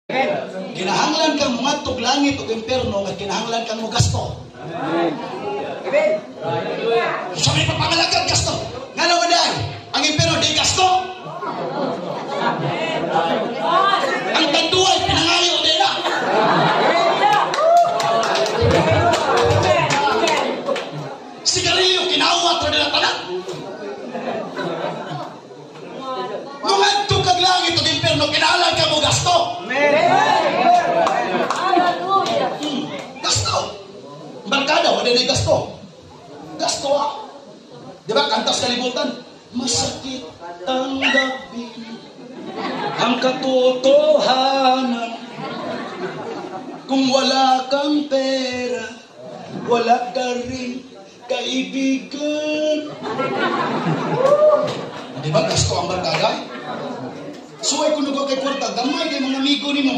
Kinahanglan kang mumadtog langit ug impierno nga kinahanglan kang mogasto. Amen. Sabi pa pangalagad gasto. Ngano man dai? Ang impierno di gasto. Ang tanduay pinangayo nila. Sigarilyo kinawat ra nila tanan. Mumadtog kag langit ug impierno kinahanglan kang mogasto. Gasto. Barkada, wala na gasto. Gasto Di ba, kantas kalibutan. Masakit ang gabi, ang katotohanan. Kung wala kang pera, wala ka rin kaibigan. Di ba, gasto ang barkada? Suway kung nagawa kay kwarta, gamay kay mga amigo ni mo.